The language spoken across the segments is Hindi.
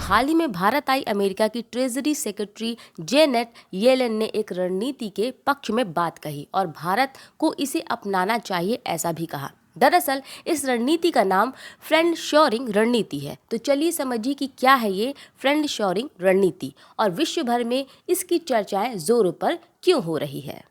हाल ही में भारत आई अमेरिका की ट्रेजरी सेक्रेटरी जेनेट येलेन ने एक रणनीति के पक्ष में बात कही और भारत को इसे अपनाना चाहिए ऐसा भी कहा। दरअसल इस रणनीति का नाम फ्रेंड शोरिंग रणनीति है। तो चलिए समझिए कि क्या है ये फ्रेंड शोरिंग रणनीति और विश्व भर में इसकी चर्चाएं जोरों पर क्यों हो रही है।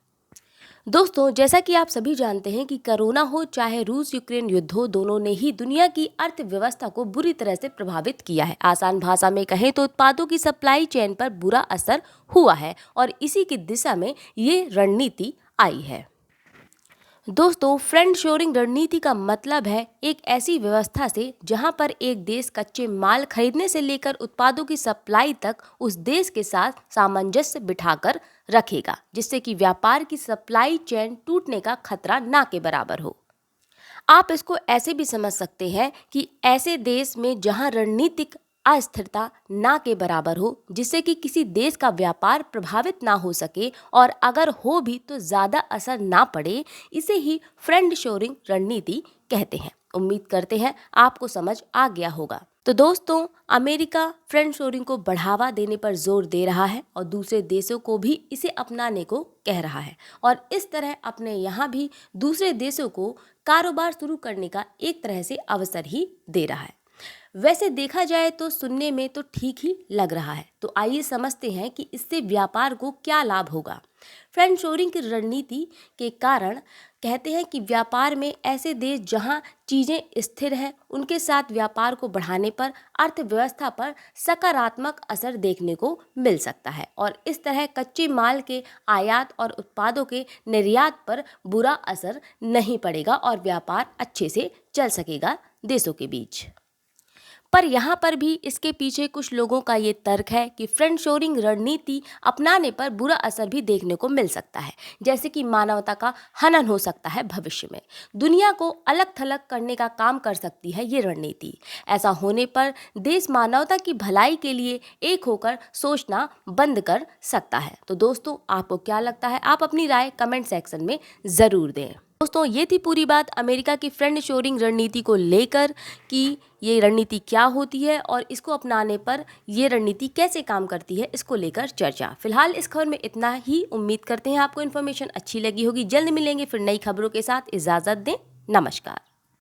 दोस्तों, जैसा कि आप सभी जानते हैं कि कोरोना हो चाहे रूस यूक्रेन युद्ध हो, दोनों ने ही दुनिया की अर्थव्यवस्था को बुरी तरह से प्रभावित किया है। आसान भाषा में कहें तो उत्पादों की सप्लाई चेन पर बुरा असर हुआ है और इसी की दिशा में ये रणनीति आई है। दोस्तों, फ्रेंड शोरिंग रणनीति का मतलब है एक ऐसी व्यवस्था से जहां पर एक देश कच्चे माल खरीदने से लेकर उत्पादों की सप्लाई तक उस देश के साथ सामंजस्य बिठाकर रखेगा, जिससे कि व्यापार की सप्लाई चेन टूटने का खतरा ना के बराबर हो। आप इसको ऐसे भी समझ सकते हैं कि ऐसे देश में जहां रणनीतिक अस्थिरता ना के बराबर हो, जिससे कि किसी देश का व्यापार प्रभावित ना हो सके और अगर हो भी तो ज़्यादा असर ना पड़े, इसे ही फ्रेंड शोरिंग रणनीति कहते हैं। उम्मीद करते हैं आपको समझ आ गया होगा। तो दोस्तों, अमेरिका फ्रेंड शोरिंग को बढ़ावा देने पर जोर दे रहा है और दूसरे देशों को भी इसे अपनाने को कह रहा है और इस तरह अपने यहाँ भी दूसरे देशों को कारोबार शुरू करने का एक तरह से अवसर ही दे रहा है। वैसे देखा जाए तो सुनने में तो ठीक ही लग रहा है, तो आइए समझते हैं कि इससे व्यापार को क्या लाभ होगा। फ्रेंड शोरिंग की रणनीति के कारण कहते हैं कि व्यापार में ऐसे देश जहां चीज़ें स्थिर हैं, उनके साथ व्यापार को बढ़ाने पर अर्थव्यवस्था पर सकारात्मक असर देखने को मिल सकता है और इस तरह कच्चे माल के आयात और उत्पादों के निर्यात पर बुरा असर नहीं पड़ेगा और व्यापार अच्छे से चल सकेगा देशों के बीच। पर यहाँ पर भी इसके पीछे कुछ लोगों का ये तर्क है कि फ्रेंड शोरिंग रणनीति अपनाने पर बुरा असर भी देखने को मिल सकता है, जैसे कि मानवता का हनन हो सकता है भविष्य में। दुनिया को अलग थलग करने का काम कर सकती है ये रणनीति। ऐसा होने पर देश मानवता की भलाई के लिए एक होकर सोचना बंद कर सकता है। तो दोस्तों, आपको क्या लगता है? आप अपनी राय कमेंट सेक्शन में ज़रूर दें। दोस्तों, ये थी पूरी बात अमेरिका की फ्रेंड शोरिंग रणनीति को लेकर कि ये रणनीति क्या होती है और इसको अपनाने पर ये रणनीति कैसे काम करती है, इसको लेकर चर्चा। फिलहाल इस खबर में इतना ही। उम्मीद करते हैं आपको इन्फॉर्मेशन अच्छी लगी होगी। जल्द मिलेंगे फिर नई खबरों के साथ। इजाज़त दें। नमस्कार।